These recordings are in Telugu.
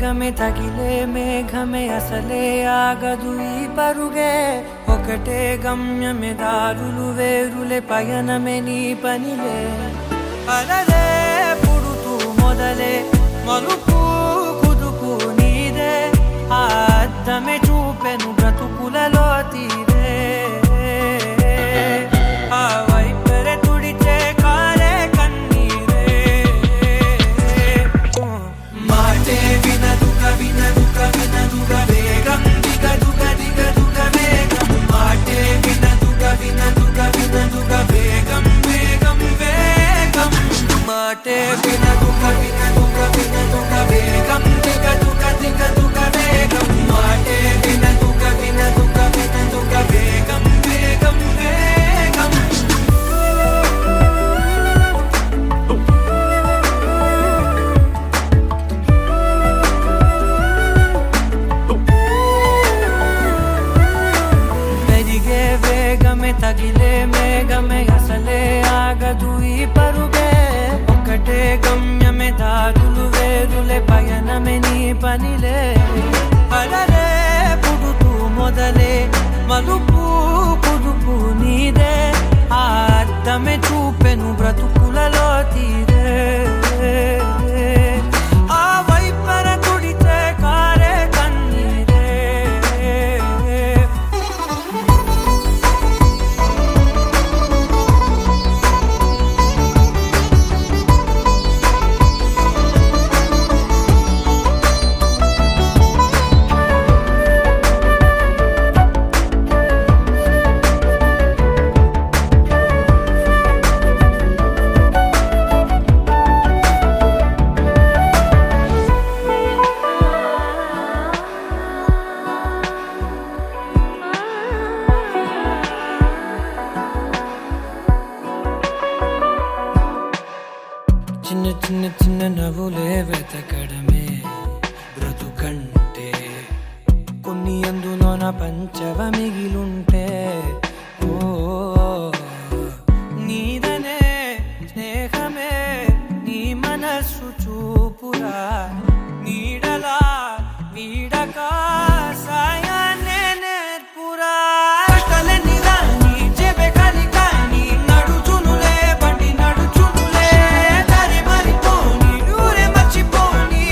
వేగమే తగిలే మేఘమే అసలే ఆగదు ఈ పరుగే ఒకటే గమ్యమే దారులు వేరులే పయనమే నీ పనిలే అలలే పుడుతూ మొదలే మలుపు కుదుపు నీదే ఆ అద్దమే చూపెను బ్రతుకులలో తీరే ఆ వైపరే తుడిచే కారే కన్నీరే మాటే వినదుక వినదుక వినదుక వేగం దిగదుక దిగదుక వేగం మాటే వినదుక వినదుక వినదుక వేగం వేగం వేగం మాటే వినదుక వినదుక వినదుక వేగం దిగదుక దిగదుక వేగం మాటే వినదుక వినదుక వినదుక వేగం వేగం వేగం పెరిగే వేగమే తగిలే మేఘమే అసలే ఆగదు ఈ పరుగే ఒకటే గమ్యమే దారులు వేరులే పయనమే నీ పనిలే అలలే పుడుతూ మొదలే మలుపు కుదుపు నీదే ఆ అద్దమే చూపెను బ్రతుకులలో తీరే ఆ వైపర తుడిచే కారే కన్నీరే చిన్న చిన్న చిన్న నవ్వులే వెతకడమే బ్రతుకంటే కొన్ని అందులోన పంచవ మిగిలుంటే ఓ నీదనే స్నేహమే నీ మనస్సు చూపురా నీడలా వీడక సాయాన్నే నేర్పురా కలని రాని చెబె కలి కాని నడుచునులే బండి నడుచునులే దారి మరిపోని ఊరే మర్చిపోని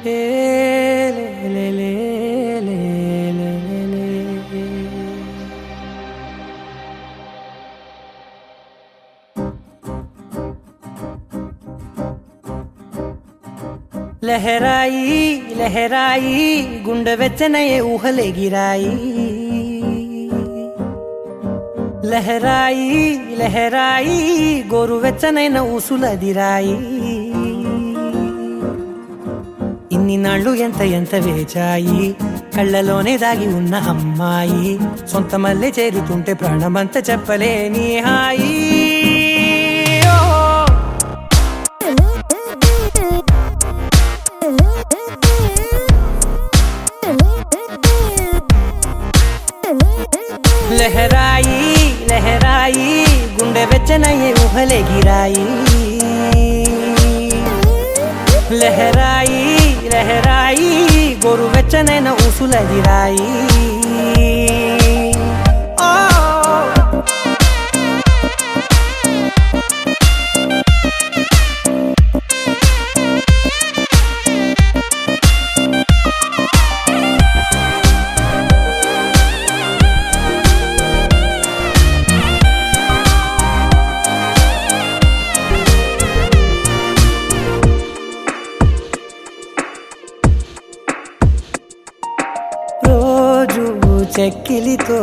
ఏ లే లే లే లే లే లే. లహరాయి లహరాయి గుండె వెచ్చనయే ఊహలే గిరాయి లహరాయి లహరాయి గోరు వెచ్చనైన ఊసులదిరాయి ఇన్ని నాళ్ళు ఎంత ఎంత వేచాయి కళ్ళలోనే దాగి ఉన్న అమ్మాయి సొంత మల్లె చేరుతుంటే ప్రాణమంత చెప్పలేని హాయి లహరాయి లహరాయి గుండె వెచ్చనయ్యే ఊహలే గిరాయి లహరాయి లహరాయి గోరు వెచ్చనైన ఊసులదిరాయి చెక్కిలితో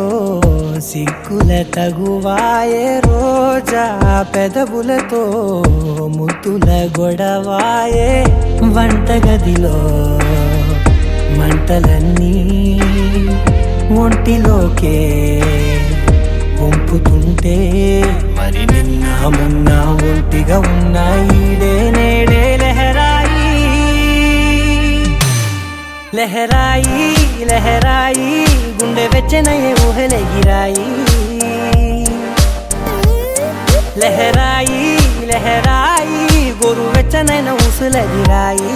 సిగ్గుల తగువాయే రోజా పెదవులతో ముద్దుల గొడవాయే వంటగదిలో మంటలన్నీ ఒంటిలోకే వంపుతుంటే మరి నిన్న మొన్న ఒంటిగా ఉన్న ఈడే నేడే లహరాయి లహరాయి లహరాయి గుండె వెచ్చనయ్యే ఊహలే గిరాయి లహరాయి లహరాయి గోరు వెచ్చనైన ఊసులదిరాయి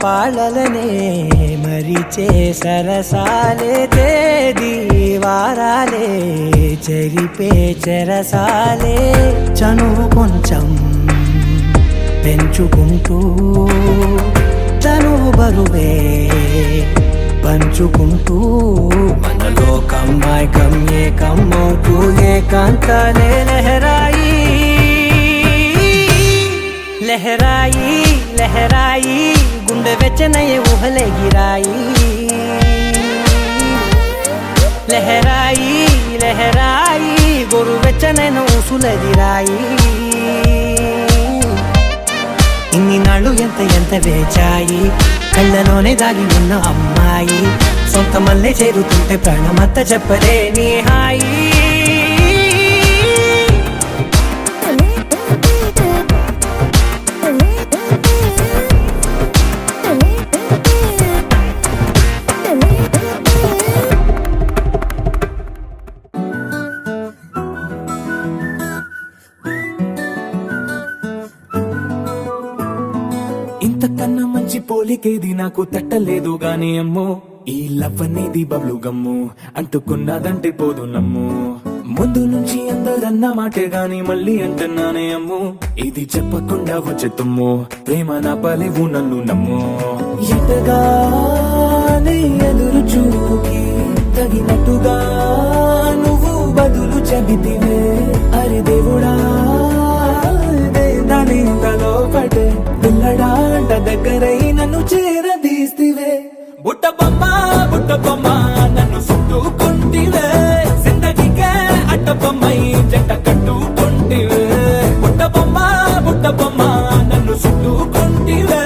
పాలలనే మరిచే సరసాలే తేదీ వారాలే చెరిపే చెరసాలే చనువు కొంచెం పెంచుకుంటూ చనువు బరువే పంచుకుంటూ మనలో కమ్మాయి కమ్మే కమ్మవుతూ ఏకాంతాలే లహరాయి లహరాయి లహరాయి గుండె వెచ్చనయ్యే ఊహలే గిరాయి లహరాయి లహరాయి గోరు వెచ్చనైన ఊసులదిరాయి ఇన్ని నాళ్ళు ఎంత ఎంత వేచాయి కళ్ళలోనే దాగి ఉన్న అమ్మాయి సొంత మల్లె చేరుతుంటే ప్రాణమంత చెప్పలేని హాయి ఇంతకన్నా మంచి పోలికేది నాకు తట్టలేదు గాని అమ్మో ఈ లవ్ అనేది బబ్లు గమ్ము అంటుకున్నదంటే పోదు నమ్ము ముందు నుంచి అందరన్న మాటే గాని మళ్ళీ అంటున్నానే అమ్ము ఇది చెప్పకుండా వచ్చే తుమ్ము ప్రేమ నా పలేవు నన్ను నమ్ము ఎటగానే ఎదురు చూకి తగినట్టుగా నువ్వు బదులు చెబితివే అరే దేవుడా దానింతలో పడే పిల్లడాంట దగ్గరై నన్ను చేరదీస్తివే బుట్ట బొమ్మ నన్ను చుట్టుకుంటివే జిందగీకే అట్ట బొమ్మై జంట కట్టుకుంటివే బుట్ట బొమ్మ నన్ను చుట్టుకుంటివే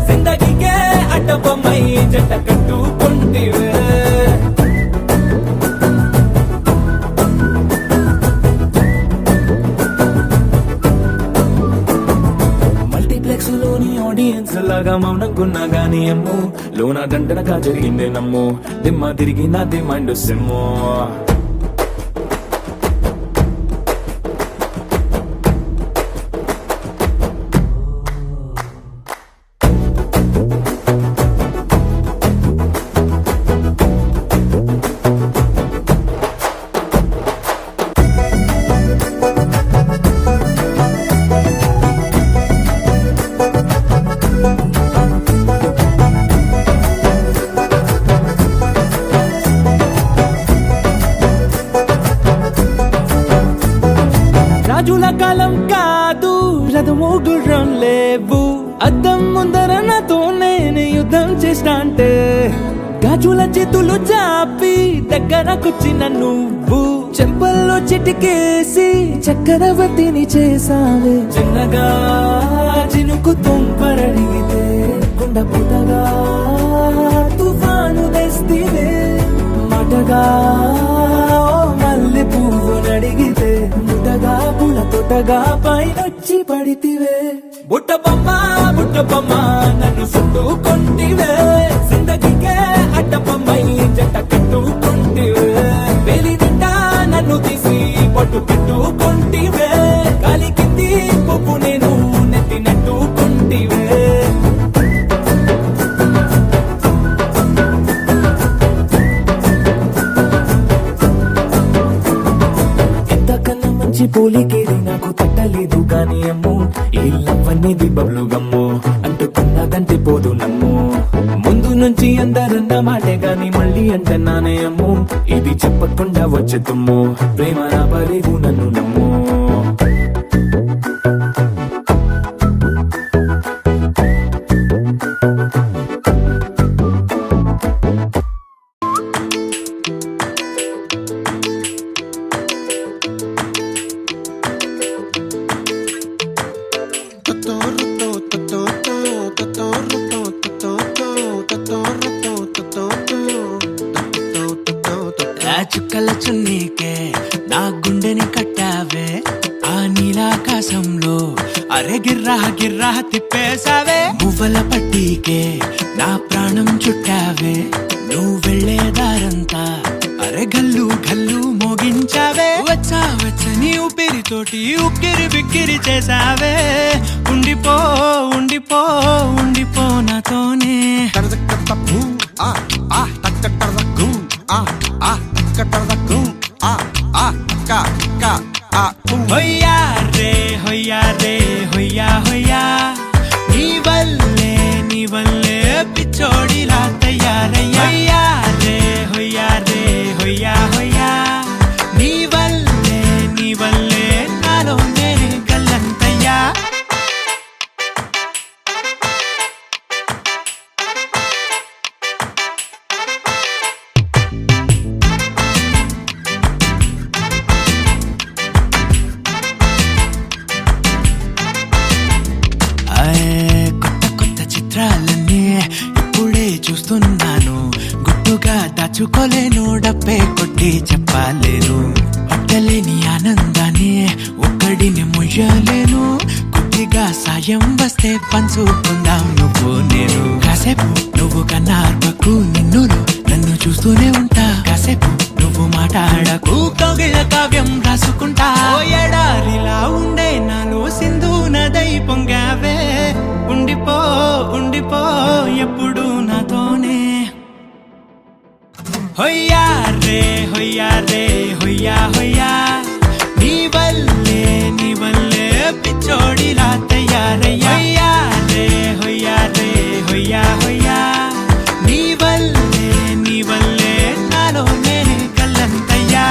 జిందగీకే అట్ట బొమ్మై జంట కట్టుకుంటివే ఆడియన్స్ లాగా మౌనంకున్నా గానీ అమ్ము లోన దండ గుండెనగా జరిగిందే నమ్ము దిమ్మ తిరిగి నాది మైండ్ సిమ్ము రాజుల కాలం కాదు రథము గుర్రం లేవు అద్దం ముందర నాతో నేను యుద్ధం చేస్తా అంటే గాజుల చేతులు చాపి దగ్గరకొచ్చిన నువ్వు చెంపల్లో చిటికేసి చక్రవర్తిని చేసావే చిన్నగా చినుకు తుంపరడిగితే కుండ పుటగా తుఫాను తెస్తివే మాటగా మల్లె పువ్వు నడిగితే ముటగా పుల తొటగా పైనొచ్చి పడితివే బుట్ట బొమ్మ నన్ను చుట్టుకొంటివే జిందగీకే అడ్డపమ్మై జంట కట్టుకొంటివే వేలి నిండా నన్ను తీసి పట్టు పెట్టుకొంటివే కాలి కింది పువ్వు నేను నెట్టినట్టుకొంటివే పోలికేది నాకు తట్టలేదు గాని అమ్ము ఈ లవ్ అనేది బబ్లు గమ్ము అంటుకున్నదంటే పోదు నమ్ము ముందు నుంచి అందరన్న మాటే గాని మళ్ళీ అంటున్నానే అమ్ము ఇది చెప్పకుండా వచ్చే తుమ్ము ప్రేమ నా పరేగు నన్ను నమ్ము చుక్కల చున్నీకే నా గుండెని కట్టావే ఆ నీలాకాశంలో అరే గిర్రా గిర్రా తిప్పేసావే మువ్వల పట్టీకే నా ప్రాణం చుట్టావే నువ్వు వెళ్లే దారంతా అరే గల్లు గల్లు మోగించావే వచ్చా వచ్చని ఊపిరితోటి ఉక్కిరి బిక్కిరి చేసావే ఉండిపో ఉండిపో ఉండిపో నాతోనే హొయ్యా రే హొయ్యా రే హొయ్యా హొయ్యా నీ వల్లే పిచ్చోడిలా తయారయ్యా హొయ్యా రే హొయ్యా హొయ్యా నీ వల్లే నాలో నేనే గల్లంతయ్యా కొత్త చిత్రాలన్నీ ఇప్పుడే చూస్తున్నాను గుట్టుగా దాచుకోలేను డబ్బే కొట్టి చెప్పలేను పట్టలేని ఆనందాన్ని ఒక్కడిని ముయ్యలేను కొద్దిగా సాయం వస్తే పంచుకుందాం నువ్వు నేను కాసేపు నువ్వు కన్నార్పకు నిన్నులు నన్ను చూస్తూనే ఉంటా కాసేపు నువ్వు మాట్లాడకు కౌగిల కావ్యం రాసుకుంటా ఎడారిలా ఉండే నాలో సింధు నదై పొంగావే ఉండిపో ఉండిపో ఎప్పుడు నాతోనే హొయ్యా రే హొయ్యా రే హొయ్యా హొయ్యా నీ వల్లే పిచ్చోడిలా తయారయ్యా హొయ్యా రే హొయ్యా హొయ్యా నీ వల్లే నాలో నేనే కల్లంతయ్యా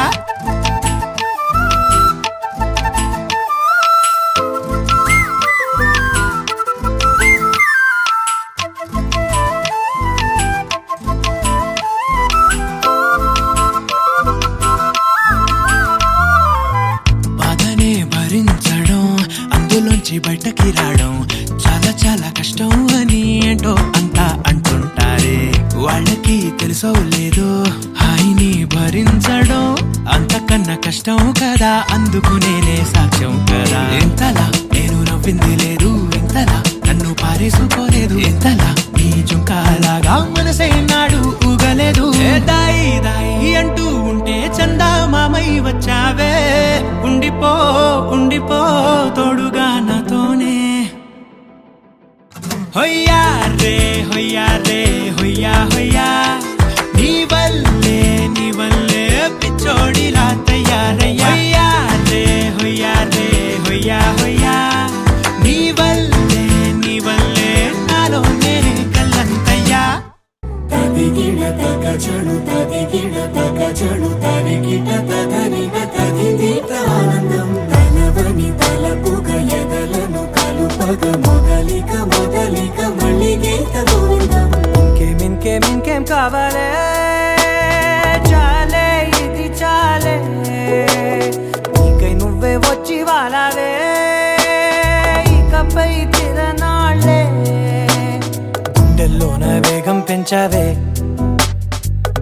బయటకి రావడం చాలా చాలా కష్టం అని ఏంటో అంతా అంటుంటారే వాళ్ళకి తెలుసో లేదో హాయిని భరించడం అంతకన్నా కష్టం కదా అందుకు నేనే సాక్ష్యం కదా ఎంతలా నేను నవ్వింది లేదు ఇంతలా నన్ను పారేసుకోలేదు ఎంతలా నీ ఈ జుంకాలాగా మనసైనాడు ఊగలేదు. దాయి దాయి అంటూ ఉంటే చందా మామై వచ్చావే, ఉండిపో ఉండిపో తోడుగా నాతోనే. హొయ్యా రే హొయ్యా రే హొయ్యా హొయ్యా, నీ వల్లే పిచ్చోడిలా తయారయ్యా. హొయ్యా రే హొయ్యా రే హొయ్యా హొయ్యా, నీ వల్లే నాలోనే కల్లంతయ్యా. తదిగిడ తగ చెడు తదిగిడ తగ చెడు తరిగిట తదరిన తదిదీత ఆనందం తలవని తలపుగ ఎదలను కలుపగ మొదలిక మొదలిక మళ్ళీ గీత గోవిందం. ఇంకేం కావాలే, చాలే ఇది చాలే, నీకై నువ్వే వచ్చి వాలావే, ఇకపై తిరనాళ్ళే. గుండెల్లోన వేగం పెంచావే,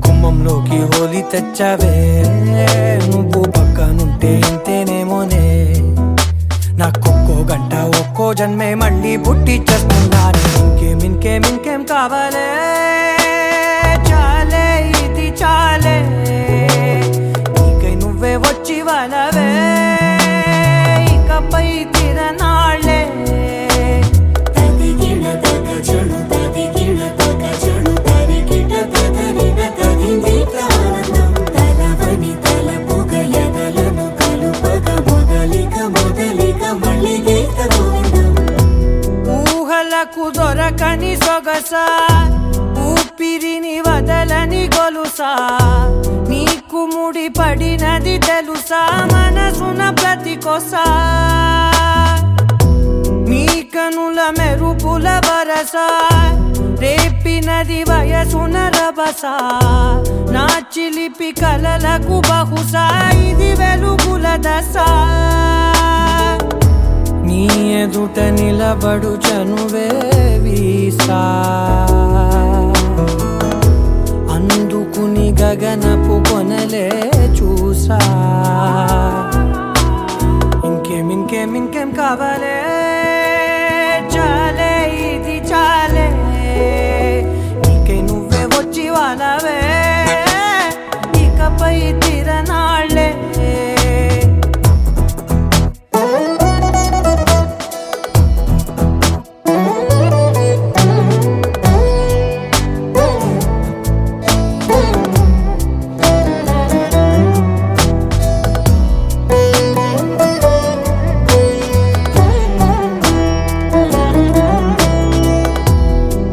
గుమ్మంలోకి హోలీ తెచ్చావే, నువ్వు పక్కనుంటే ఇంతేనేమోనే, నాకొక్కో గంట ఒక్కో జన్మే మళ్ళీ పుట్టి చేస్తున్నాను. ఇంకేం కావాలే, చాలే ఇది చాలే, నీకై నువ్వే వచ్చి వాళ్ళవే, ఇకపై తిరనాళ్ళే. తదిగిడ తగ చెడు తదిగిడ తగ చెడు తరిగిట తదరిన తదిదీత ఆనందం తలవని తలపుగ ఎదలను కలుపగ మొదలిక మొదలిక మళ్ళీ గీత గోవిందం. ఊహలకు దొరకని సొగసా, ఊపిరిని వదలని గొలుసా, నీకు ముడి పడినది తెలుసా, మనసున ప్రతి కొసా, నీ కనుల మెరుపుల వరస, రేపినది వయసున రభస, నా చిలిపి కలలకు బహుశా ఇది వెలుగుల దశ. నీ ఎదుట నిలబడు చనువే వీసా, అందుకుని గగనపు కొనలే చూసా. ఇంకేం కావాలే, చాలే ఇది చాలే, నీకై నువ్వే వచ్చి వాళ్ళవే, ఇకపై తిరనాళ్ళే.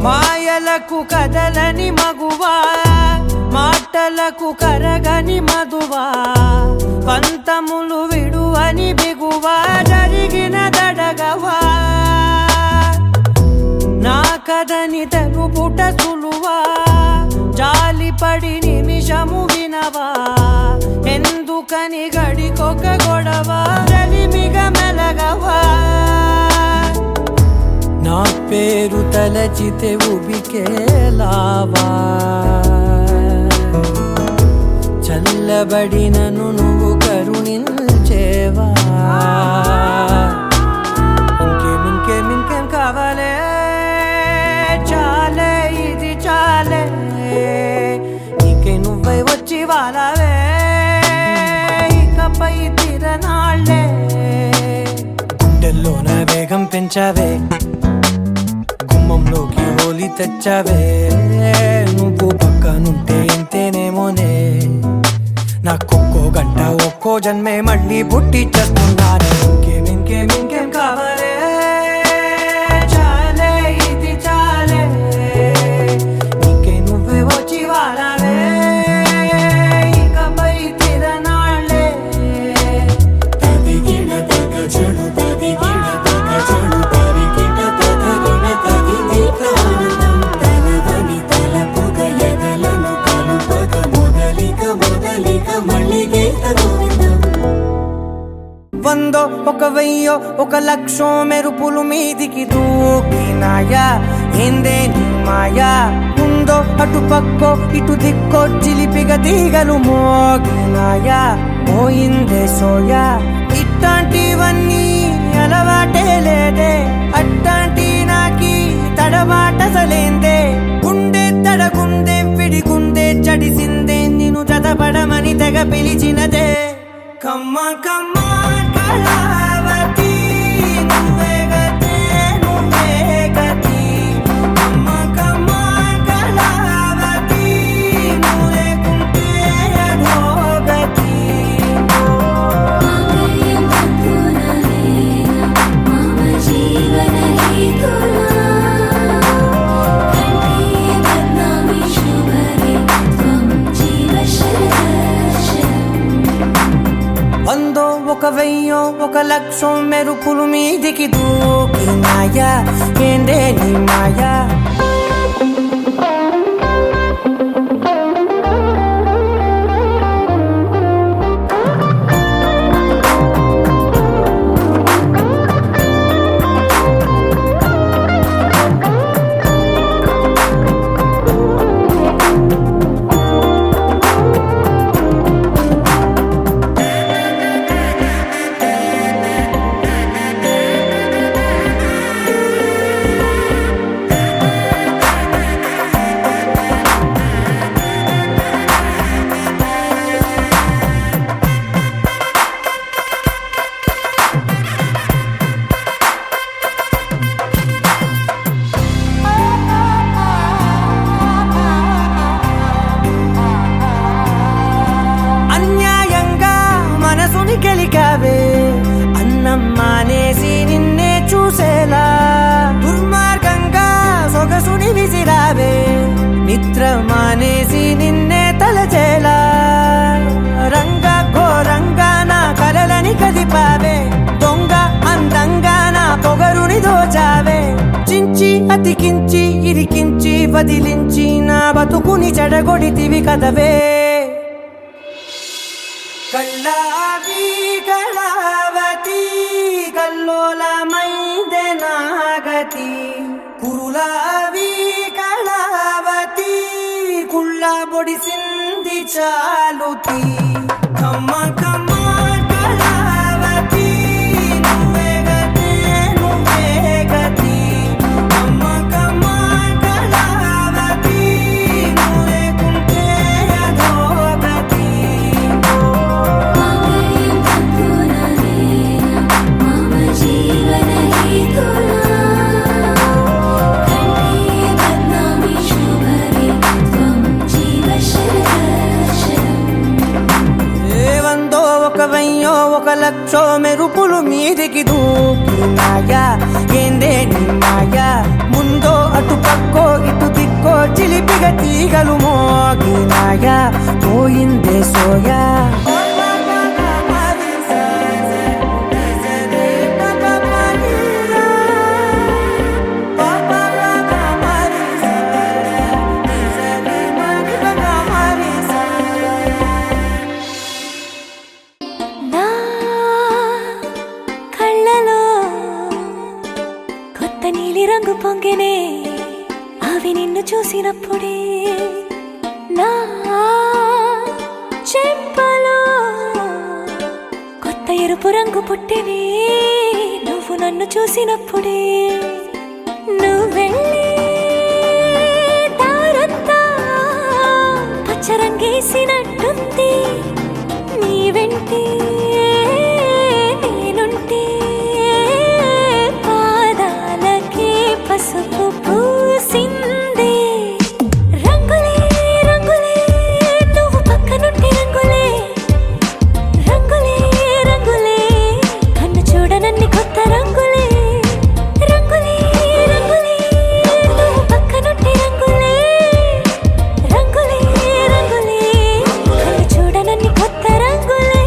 మాయలకు కదలని మగువా, మాటలకు కరగని మధువా, పంతములు విడువని బిగువా, జరిగిన దడగవా, నా కథని తెలుపుట సులువా, జాలిపడి నిమిషము వినవా, ఎందుకని గడికొక గొడవ, రలిమిగ మెలగవా, నా పేరు తలచితే ఉబికేలావా, చల్లబడినను నువ్వు కరుణించేవా. ఇంకేం కావాలే, చాలే ఇది చాలే, నీకై నువ్వై వచ్చి వాళ్ళవే, ఇకపై తిరనాళ్ళే. గుండెల్లోన వేగం పెంచావే, గుమ్మంలోకి హోలీ తెచ్చావే, నువ్వు పక్కనుంటే ఇంతేనేమోనే, నాకొక్కో గంట ఒక్కో జన్మే మళ్ళీ పుట్టి చేస్తున్నాను. ఇంకేం కావాలే, చాలే ఇది చాలే, నీకై నువ్వే వచ్చి వాళ్ళవే, ఇకపై తిరనాళ్ళే. తదిగిడ తగ చెడు తదిగిడ తగ చెడు తరిగిట తదరిన తదిదీత ఆనందం తలవని తలపుగ ఎదలను కలుపగ మొదలిక మొదలిక మళ్ళీ గీత గోవిందం. వందో ఒక వెయ్యో ఒక లక్షో మెరుపులు మీదికి దూకినాయా, ఏందే నీ మాయా, ఉందో అటు పక్కో ఇటు దిక్కో చిలిపిగ తీగలు మోగినాయా, పోయిందే సోయా, ఇట్లాంటివన్నీ అలవాటే లేదే, అట్లాంటి నాకి తడబాటసలేందే, నిలిచినదే కమ్మ కమ్మ కళావతి నువ్వే గతే నువ్వే గతి కమ్మ కమ్మ కళావతి నువ్వు లేకుంటే అధోగతి వందో ఒక వెయ్యో ఒక లక్షం మెరుపులు మీదికి దూకినాయా ఏందే నీ మాయా అన్యాయంగా మనసుని గెలికావే అన్నం మానేసి నిన్నే చూసేలా దుర్మార్గంగా సొగసుని విసిరావే నిద్ర మానేసి నిన్నే తలచేలా రంగ ఘోరంగా నా కలలని కదిపావే దొంగ అందంగా నా పొగరుని దోచావే చించి అతికించి ఇరికించి వదిలించి నా బతుకుని చెడగొడితివి కదవే కళ్ళావి కళావతి కల్లోలమైందే నాగతి కురులావి కళావతి కుళ్ళ బొడిసింది చాలుతి కమ్మ కమ్మ కళావతి నువ్వే గతే నువ్వే గతి కమ్మ కమ్మ కళావతి నువ్వు లేకుంటే అధోగతి వందో ఒక వెయ్యో ఒక లక్షో మెరుపులు మీదికి దూకినాయా ఏందే నీ మాయా ముందో అటు పక్కో ఇటు దిక్కో చిలిపిగ తీగలు మోగినాయా పోయిందే సోయా నా కళ్ళలో కొత్త నీలి రంగు పొంగెనే అవి నిన్ను చూసినప్పుడే నా చెంపలో కొత్త ఎరుపు రంగు పుట్టెనే నువ్వు నన్ను చూసినప్పుడే నువ్వు వెళ్ళే దారంతా పచ్చరంగేసినట్టుంది నీ వెంటే నేనుంటే పాదాలకే పసుపు పూసిందే రంగులే రంగులే నువ్వు పక్కనుంటే రంగులే రంగులే రంగులే కన్ను చూడనన్ని కొత్త రంగులే రంగులే రంగులే నువ్వు పక్కనుంటే రంగులే రంగులే రంగులే కన్ను చూడనన్ని కొత్త రంగులే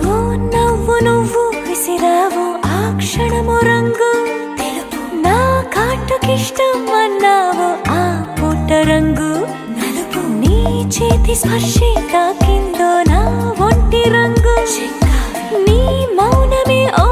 ఓ నవ్వు నువ్వు విసిరావు ఆ క్షణము రంగు తెలుపు నా కాటుకిష్టం అన్నావు ఆ పుట్ట రంగు నలుపు నీ చేతి స్పర్శే తాకిందో నా ఒంటి రంగు నీ మౌనమే ఓ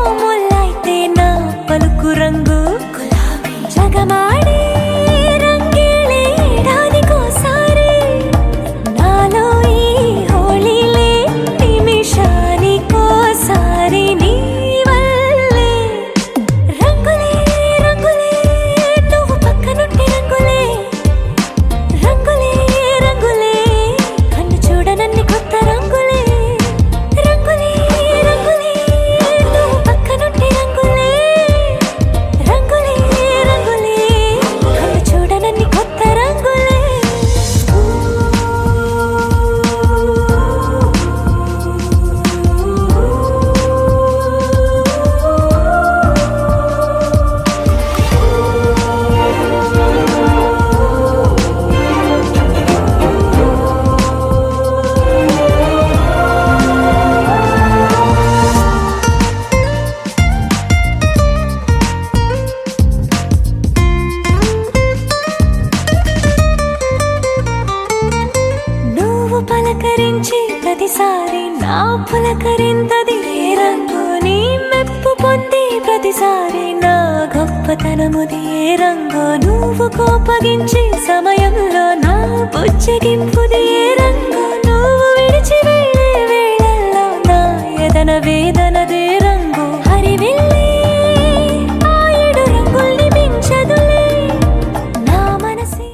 పలకరింతది ఏ రంగు నీ మెప్పు పొంది ప్రతిసారి నా గొప్పతనముది ఏ రంగు నువ్వు కోపగించే సమయంలో నా బుజ్జగింపుది ఏ రంగు నువ్వు విడిచి వెళ్ళే వేళల్లో నా ఎదన వేదనదే రంగు హరివెళ్ళి ఆ ఏడు రంగుల్ని మించదులే నా మనసే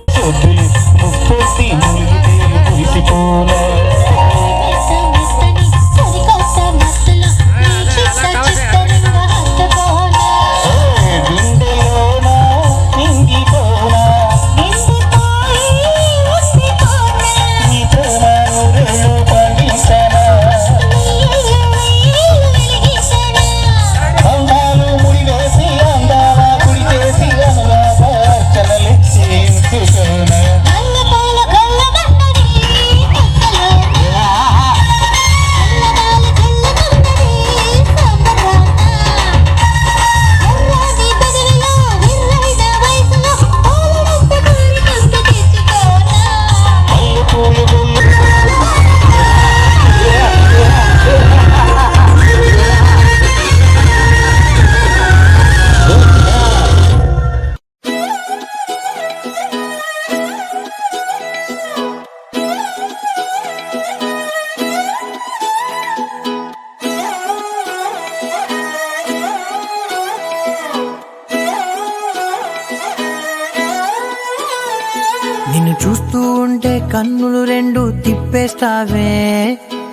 నిన్ను చూస్తూ ఉంటే కన్నులు రెండు తిప్పేస్తావే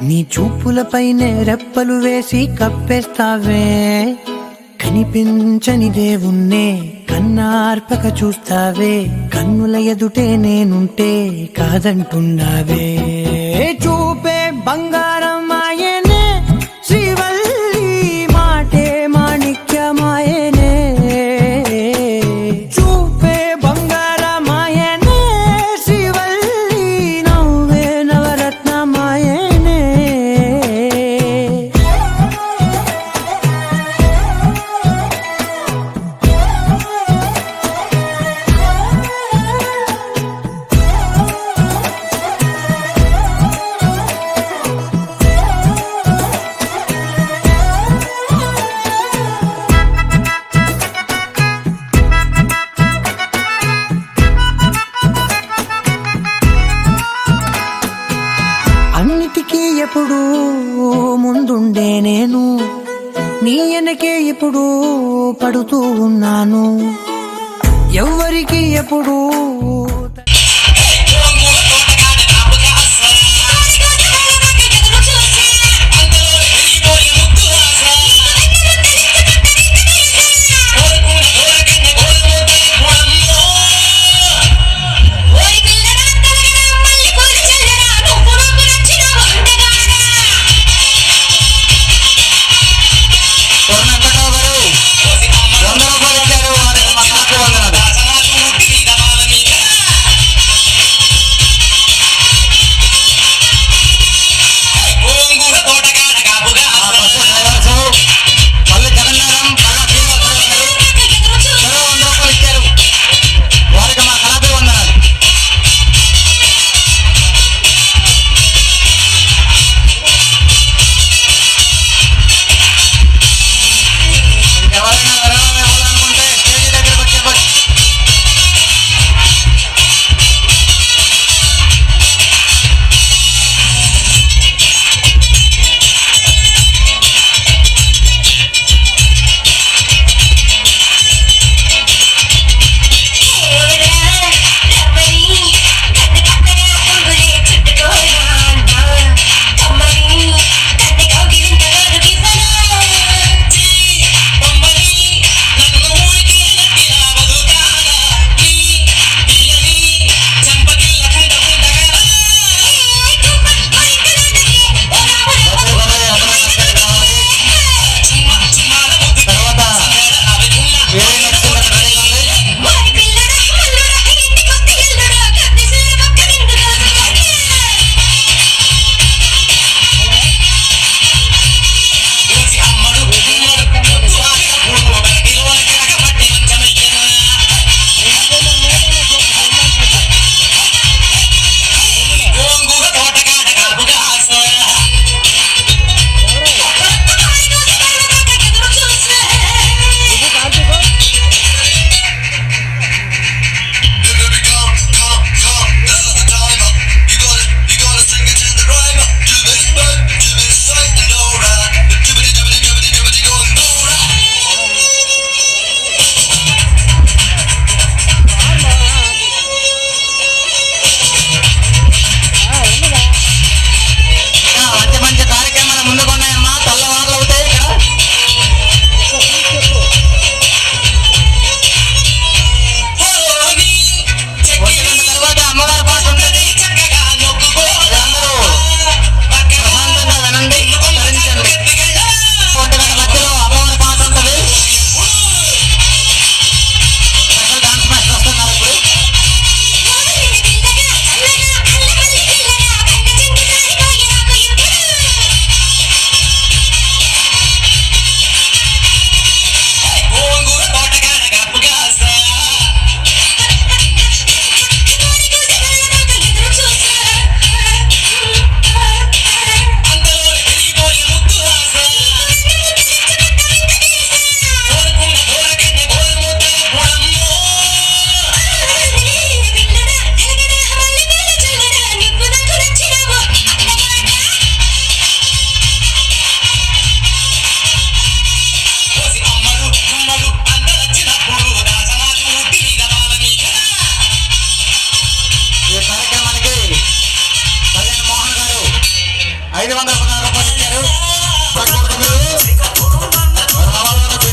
నీ చూపులపైనే రెప్పలు వేసి కప్పేస్తావే కనిపించని దేవుణ్ణే కన్నార్పక చూస్తావే కన్నుల ఎదుటే నేనుంటే కాదంటున్నావే చూపే బంగారం ఆయనే శ్రీవల్లి మాటే మాణిక్యమాయనే చూపే బంగారమాయనే శ్రీవల్లి నవ్వే నవరత్నమాయనే అన్నిటికీ ఎప్పుడు ముందుండే నేను నీ వెనకే ఎప్పుడు పడుతూ ఉన్నాను ఎవ్వరికి ఎప్పుడు